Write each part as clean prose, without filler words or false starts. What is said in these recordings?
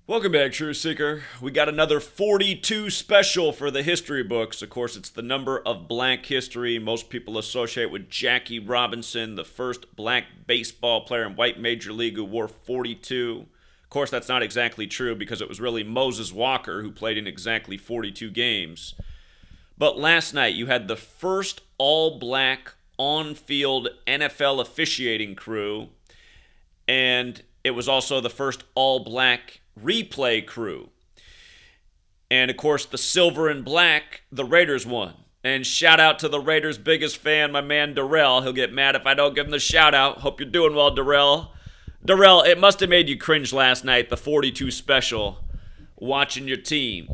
Welcome back, Truth Seeker. We got another 42 special for the history books. Of course, it's the number of blank history most people associate with Jackie Robinson, the first black baseball player in white major league who wore 42. Of course, that's not exactly true because it was really Moses Walker who played in exactly 42 games. But last night, you had the first all black on field NFL officiating crew, and it was also the first all black replay crew. And of course, the silver and black, the Raiders won. And shout out to the Raiders' biggest fan, my man Darrell. He'll get mad if I don't give him the shout out. Hope you're doing well, Darrell. Darrell, it must have made you cringe last night, the 42 special, watching your team.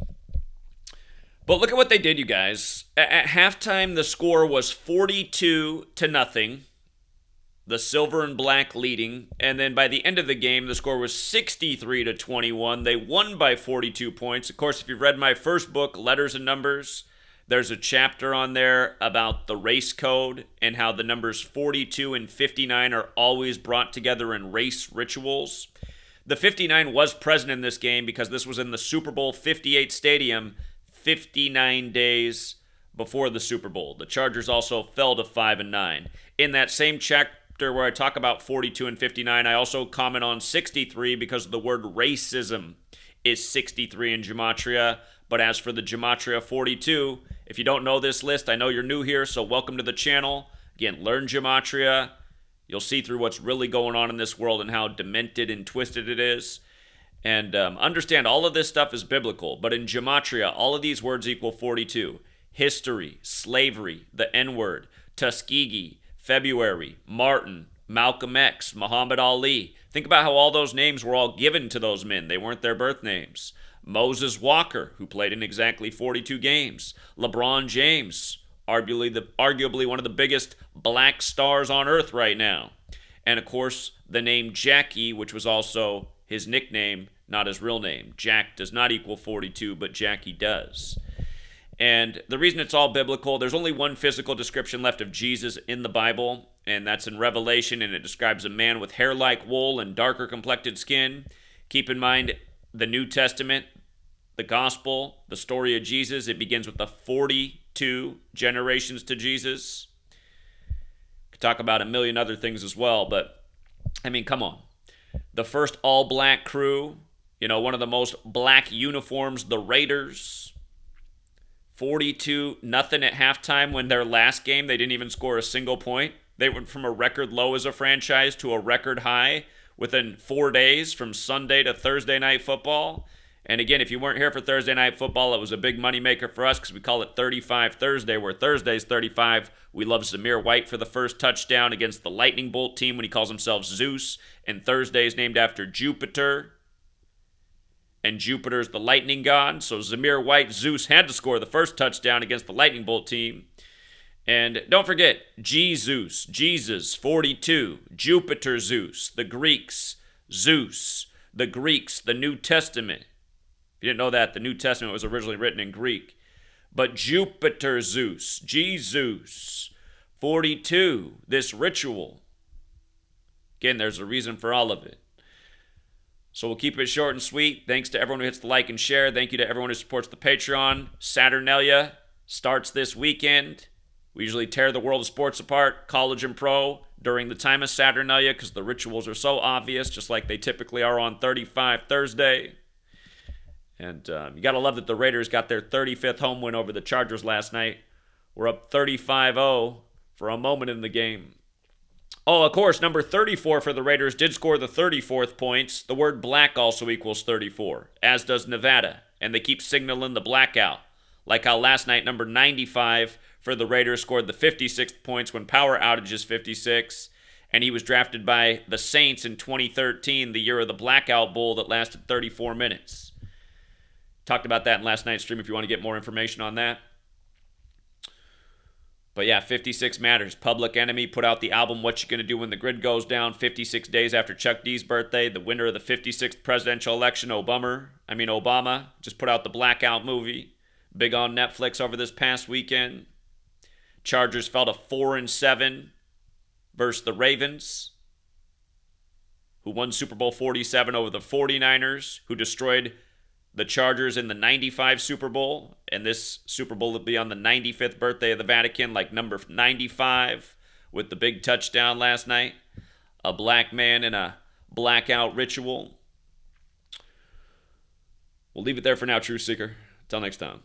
But look at what they did, you guys. At halftime, the score was 42 to nothing. The silver and black leading, and then by the end of the game, the score was 63 to 21. They won by 42 points. Of course, if you've read my first book, Letters and Numbers, there's a chapter on there about the race code and how the numbers 42 and 59 are always brought together in race rituals. The 59 was present in this game because this was in the Super Bowl 58 stadium 59 days before the Super Bowl. The Chargers also fell to 5-9. In that same chapter where I talk about 42 and 59, I also comment on 63 because the word racism is 63 in Gematria. But as for the Gematria 42, if you don't know this list, I know you're new here, so welcome to the channel. Again, learn Gematria. You'll see through what's really going on in this world and how demented and twisted it is. And understand all of this stuff is biblical, but in Gematria, all of these words equal 42. History, slavery, the N-word, Tuskegee, February, Martin, Malcolm X, Muhammad Ali. Think about how all those names were all given to those men. They weren't their birth names. Moses Walker, who played in exactly 42 games. LeBron James, arguably one of the biggest black stars on earth right now. And of course, the name Jackie, which was also his nickname, not his real name. Jack does not equal 42, but Jackie does. And the reason it's all biblical, there's only one physical description left of Jesus in the Bible, and that's in Revelation, and it describes a man with hair like wool and darker complected skin. Keep in mind, the New Testament, the gospel, the story of Jesus, it begins with the 42 generations to Jesus. Could talk about a million other things as well, but, I mean, come on. The first all-black crew, one of the most black uniforms, the Raiders. 42 nothing at halftime when their last game they didn't even score a single point. They went from a record low as a franchise to a record high within 4 days from Sunday to Thursday night football. And again, if you weren't here for Thursday night football, it was a big moneymaker for us because we call it 35 Thursday, where Thursday's 35. We love Zamir White for the first touchdown against the Lightning Bolt team when he calls himself Zeus. And Thursday is named after Jupiter. And Jupiter's the lightning god, so Zamir White, Zeus, had to score the first touchdown against the Lightning Bolt team. And don't forget, Jesus, 42, Jupiter Zeus, the Greeks, Zeus, the Greeks, the New Testament. If you didn't know that, the New Testament was originally written in Greek. But Jupiter Zeus, Jesus, 42, this ritual. Again, there's a reason for all of it. So we'll keep it short and sweet. Thanks to everyone who hits the like and share. Thank you to everyone who supports the Patreon. Saturnalia starts this weekend. We usually tear the world of sports apart, college and pro, during the time of Saturnalia because the rituals are so obvious, just like they typically are on 35 Thursday. And you got to love that the Raiders got their 35th home win over the Chargers last night. We're up 35-0 for a moment in the game. Oh, of course, number 34 for the Raiders did score the 34th points. The word black also equals 34, as does Nevada. And they keep signaling the blackout. Like how last night, number 95 for the Raiders scored the 56th points when power outage is 56. And he was drafted by the Saints in 2013, the year of the blackout bowl that lasted 34 minutes. Talked about that in last night's stream if you want to get more information on that. But yeah, 56 matters. Public Enemy put out the album What You Gonna Do When the Grid Goes Down 56 days after Chuck D's birthday. The winner of the 56th presidential election, Obama, just put out the Blackout movie. Big on Netflix over this past weekend. Chargers fell to 4-7 versus the Ravens. who won Super Bowl 47 over the 49ers, who destroyed the Chargers in the 95 Super Bowl, and this Super Bowl will be on the 95th birthday of the Vatican, like number 95, with the big touchdown last night. A black man in a blackout ritual. We'll leave it there for now, Truth Seeker. Until next time.